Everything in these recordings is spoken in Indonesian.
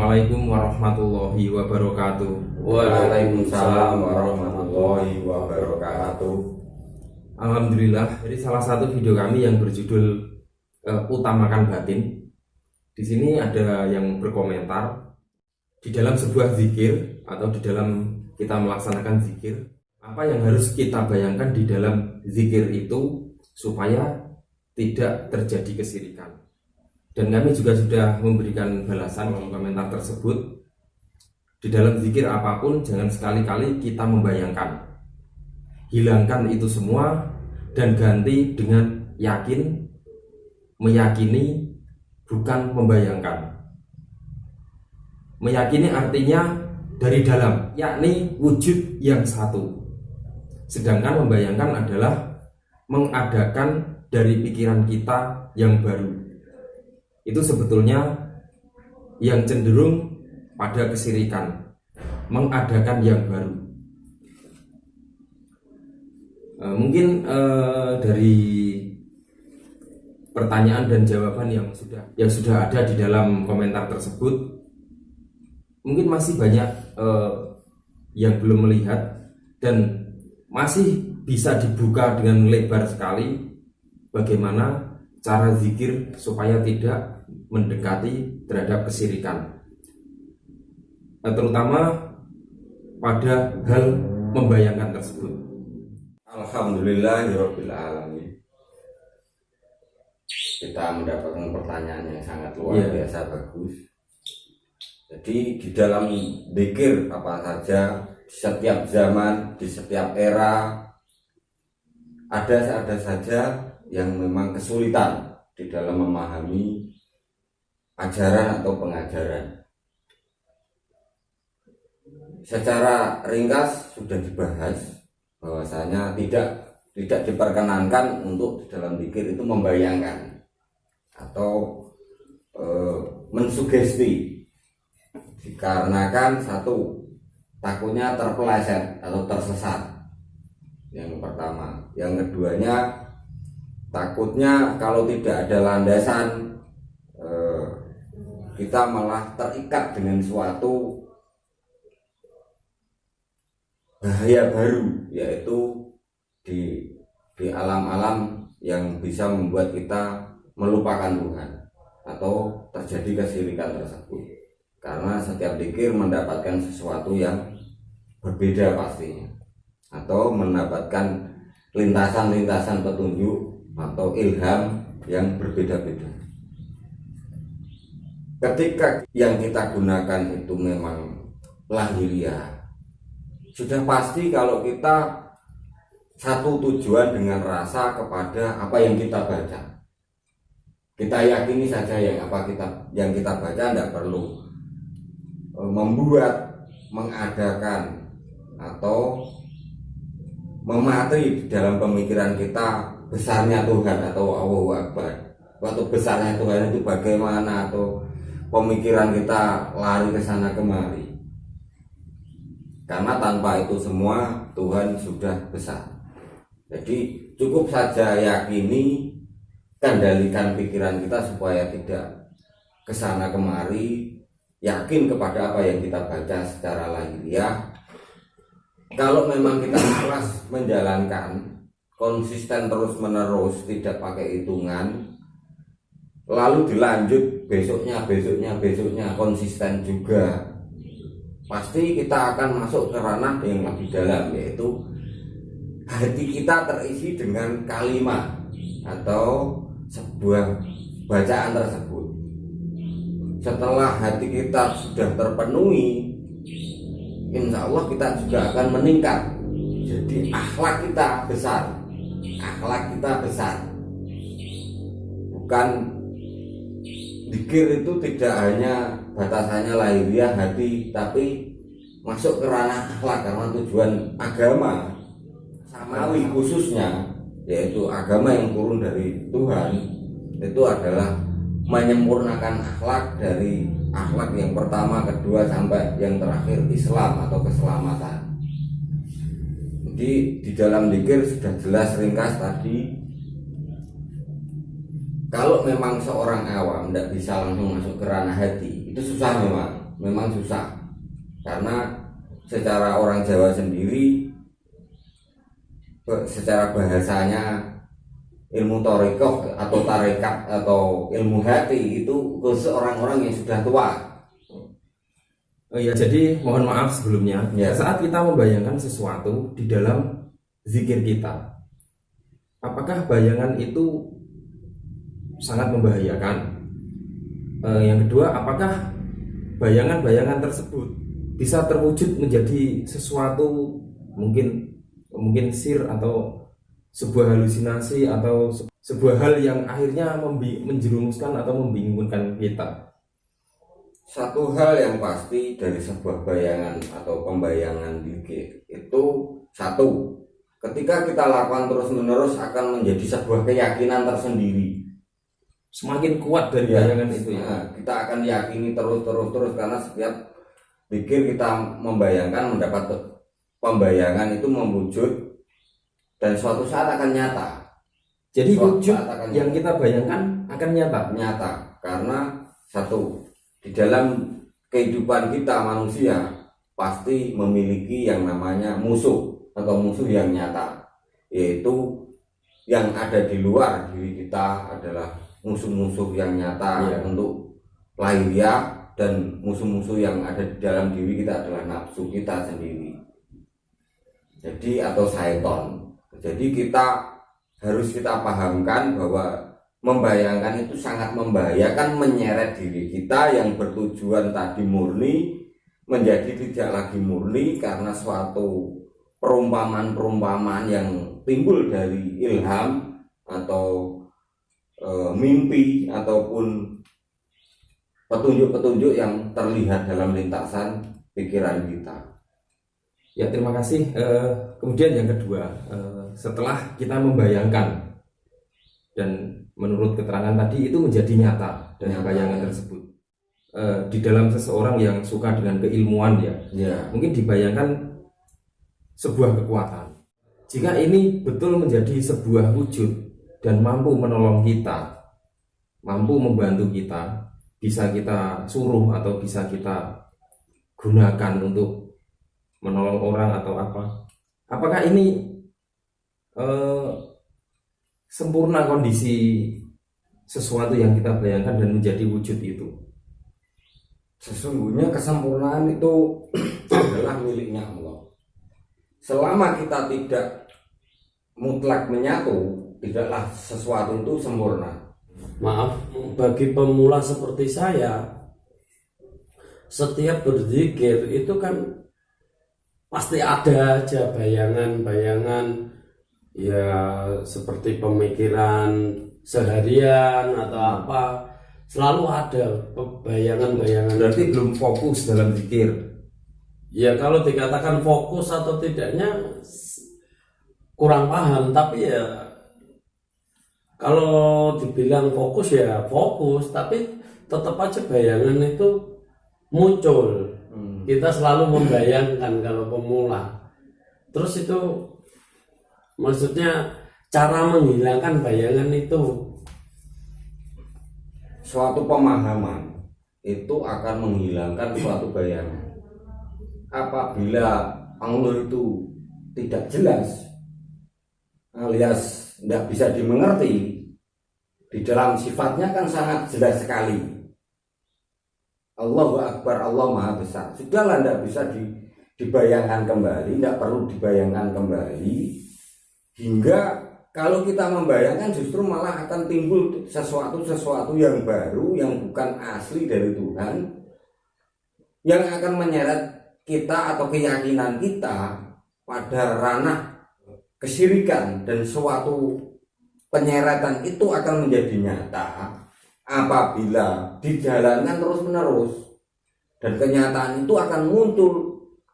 Assalamualaikum warahmatullahi wabarakatuh. Waalaikumsalam warahmatullahi wabarakatuh. Alhamdulillah, jadi salah satu video kami yang berjudul Utamakan Batin. Di sini ada yang berkomentar, di dalam sebuah zikir atau di dalam kita melaksanakan zikir, apa yang harus kita bayangkan di dalam zikir itu supaya tidak terjadi kesirikan. Dan kami juga sudah memberikan balasan di komentar tersebut. Di dalam zikir apapun jangan sekali-kali kita membayangkan. Hilangkan itu semua dan ganti dengan yakin, meyakini, bukan membayangkan. Meyakini artinya dari dalam, yakni wujud yang satu. Sedangkan membayangkan adalah mengadakan dari pikiran kita yang baru. Itu sebetulnya yang cenderung pada kesirikan, mengadakan yang baru. Mungkin dari pertanyaan dan jawaban yang sudah ada di dalam komentar tersebut, mungkin masih banyak yang belum melihat dan masih bisa dibuka dengan lebar sekali bagaimana cara zikir supaya tidak mendekati terhadap kesirikan, terutama pada hal membayangkan tersebut. Alhamdulillahirabbil alamin. Kita mendapatkan pertanyaan yang sangat luar biasa bagus. Jadi di dalam zikir apa saja, di setiap zaman, di setiap era, ada saja yang memang kesulitan di dalam memahami ajaran atau pengajaran. Secara ringkas sudah dibahas bahwasanya tidak diperkenankan untuk di dalam zikir itu membayangkan atau mensugesti, dikarenakan satu, takutnya terpeleset atau tersesat. Yang pertama, yang keduanya takutnya kalau tidak ada landasan kita malah terikat dengan suatu bahaya baru, yaitu di alam-alam yang bisa membuat kita melupakan Tuhan atau terjadi kesirikan tersebut. Karena setiap zikir mendapatkan sesuatu yang berbeda pastinya, atau mendapatkan lintasan-lintasan petunjuk atau ilham yang berbeda-beda. Ketika yang kita gunakan itu memang lahiriah, sudah pasti kalau kita satu tujuan dengan rasa kepada apa yang kita baca, kita yakini saja yang kita baca, tidak perlu membuat, mengadakan atau mematri di dalam pemikiran kita besarnya Tuhan atau Allahu Akbar, atau besarnya Tuhan itu bagaimana, atau pemikiran kita lari ke sana kemari. Karena tanpa itu semua Tuhan sudah besar. Jadi cukup saja yakini, kendalikan pikiran kita supaya tidak ke sana kemari, yakin kepada apa yang kita baca secara lahiriah. Kalau memang kita ikhlas menjalankan, konsisten terus menerus, tidak pakai hitungan, lalu dilanjut besoknya konsisten juga, pasti kita akan masuk ke ranah yang lebih dalam, yaitu hati kita terisi dengan kalimat atau sebuah bacaan tersebut. Setelah hati kita sudah terpenuhi, insya Allah kita juga akan meningkat. Jadi akhlak kita besar. Bukan zikir itu tidak hanya batasannya lahiriah hati, tapi masuk ke ranah akhlak, karena tujuan agama samawi khususnya, yaitu agama yang turun dari Tuhan, itu adalah menyempurnakan akhlak, dari akhlak yang pertama, kedua, sampai yang terakhir Islam atau keselamatan. Jadi di dalam zikir sudah jelas ringkas tadi. Kalau memang seorang awam tidak bisa langsung masuk ke ranah hati, itu susah memang. memang susah, karena secara orang Jawa sendiri, secara bahasanya ilmu torikoh atau tarekat atau ilmu hati itu khusus orang-orang yang sudah tua. Oh iya, jadi mohon maaf sebelumnya, Ya. saat kita membayangkan sesuatu di dalam zikir kita, apakah bayangan itu sangat membahayakan? Yang kedua, apakah bayangan-bayangan tersebut bisa terwujud menjadi sesuatu mungkin sir atau sebuah halusinasi atau sebuah hal yang akhirnya menjerumuskan atau membingungkan kita? Satu hal yang pasti dari sebuah bayangan atau pembayangan zikir itu, satu, ketika kita lakukan terus-menerus akan menjadi sebuah keyakinan tersendiri. Semakin kuat dari bayangan itu ya. Nah, kita akan yakini terus karena setiap zikir kita membayangkan, mendapat pembayangan itu mewujud dan suatu saat akan nyata. Jadi Suatu wujud saat akan yang kita bayangkan akan nyata. Karena satu, di dalam kehidupan kita manusia pasti memiliki yang namanya musuh atau musuh yang nyata, yaitu yang ada di luar diri kita adalah musuh-musuh yang nyata untuk lahiriah, dan musuh-musuh yang ada di dalam diri kita adalah nafsu kita sendiri, jadi atau syaiton. Jadi harus kita pahamkan bahwa membayangkan itu sangat membahayakan, menyeret diri kita yang bertujuan tadi murni menjadi tidak lagi murni karena suatu perumpamaan yang timbul dari ilham atau mimpi ataupun petunjuk-petunjuk yang terlihat dalam lintasan pikiran kita. Ya, terima kasih. Kemudian yang kedua, setelah kita membayangkan dan menurut keterangan tadi itu menjadi nyata dengan bayangan tersebut, di dalam seseorang yang suka dengan keilmuan mungkin dibayangkan sebuah kekuatan. Jika ini betul menjadi sebuah wujud dan mampu menolong kita, mampu membantu kita, bisa kita suruh atau bisa kita gunakan untuk menolong orang atau apakah ini sempurna kondisi sesuatu yang kita bayangkan dan menjadi wujud itu? Sesungguhnya kesempurnaan itu adalah miliknya Allah. Selama kita tidak mutlak menyatu, tidaklah sesuatu itu sempurna. Maaf, bagi pemula seperti saya, setiap berzikir itu kan pasti ada aja bayangan-bayangan, ya seperti pemikiran seharian atau apa, selalu ada bayangan-bayangan. Berarti belum fokus dalam zikir. Ya kalau dikatakan fokus atau tidaknya kurang paham, tapi ya kalau dibilang fokus ya fokus, tapi tetap aja bayangan itu muncul. Kita selalu membayangkan kalau pemula. Terus itu maksudnya cara menghilangkan bayangan itu, Suatu pemahaman itu akan menghilangkan suatu bayangan. Apabila Allah itu tidak jelas alias tidak bisa dimengerti, di dalam sifatnya kan sangat jelas sekali. Allahu Akbar, Allah Maha Besar. Sudahlah, tidak bisa dibayangkan kembali, tidak perlu dibayangkan kembali. Hingga kalau kita membayangkan justru malah akan timbul sesuatu yang baru, yang bukan asli dari Tuhan, yang akan menyeret kita atau keyakinan kita pada ranah kesyirikan, dan suatu penyeretan itu akan menjadi nyata apabila dijalankan terus-menerus, dan kenyataan itu akan muncul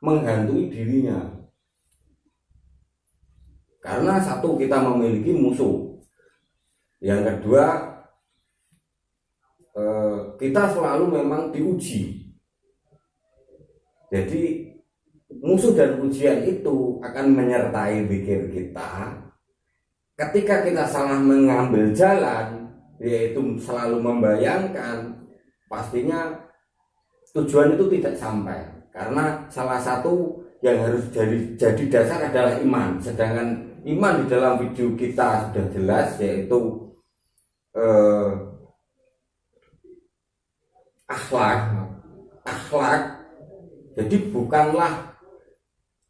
menghantui dirinya. Karena satu, kita memiliki musuh. Yang kedua, kita selalu memang diuji. Jadi musuh dan ujian itu akan menyertai zikir kita. Ketika kita salah mengambil jalan, yaitu selalu membayangkan, pastinya tujuan itu tidak sampai, karena salah satu yang harus jadi dasar adalah iman. Sedangkan iman di dalam video kita sudah jelas, yaitu akhlak. Jadi bukanlah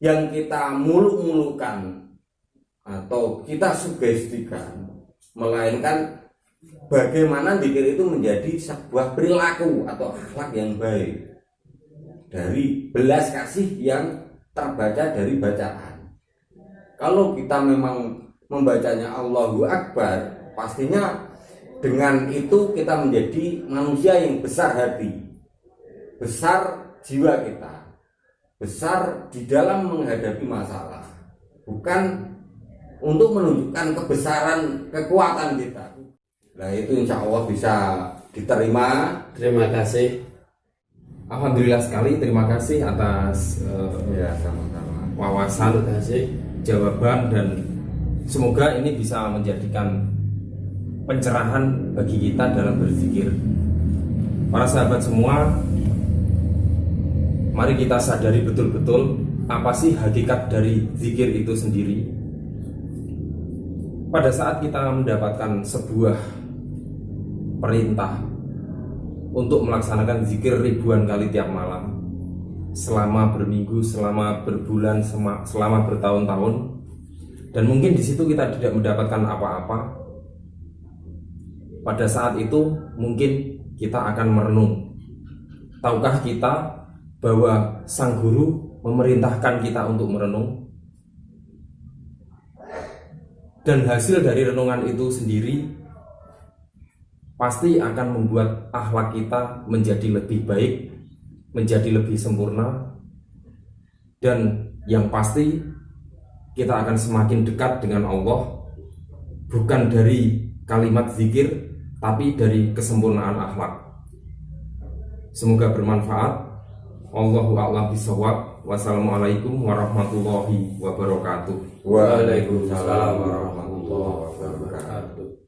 yang kita muluk-mulukan atau kita sugestikan, melainkan bagaimana zikir itu menjadi sebuah perilaku atau akhlak yang baik dari belas kasih yang terbaca dari bacaan. Kalau kita memang membacanya Allahu Akbar, pastinya dengan itu kita menjadi manusia yang besar hati, besar jiwa kita, besar di dalam menghadapi masalah, bukan untuk menunjukkan kebesaran kekuatan kita. Nah itu insya Allah bisa diterima. Terima kasih. Alhamdulillah sekali, terima kasih atas Ya sama-sama. wawasan, Terima kasih. jawaban, dan semoga ini bisa menjadikan pencerahan bagi kita dalam berzikir. Para sahabat semua, mari kita sadari betul-betul apa sih hakikat dari zikir itu sendiri. Pada saat kita mendapatkan sebuah perintah untuk melaksanakan zikir ribuan kali tiap malam, selama berminggu, selama berbulan, selama bertahun-tahun, dan mungkin di situ kita tidak mendapatkan apa-apa. Pada saat itu mungkin kita akan merenung. Tahukah kita bahwa sang guru memerintahkan kita untuk merenung? Dan hasil dari renungan itu sendiri pasti akan membuat akhlak kita menjadi lebih baik, menjadi lebih sempurna, dan yang pasti kita akan semakin dekat dengan Allah, bukan dari kalimat zikir, tapi dari kesempurnaan akhlak. Semoga bermanfaat. Allahu a'lam bishawab. Wassalamualaikum warahmatullahi wabarakatuh. Waalaikumsalam warahmatullahi wabarakatuh.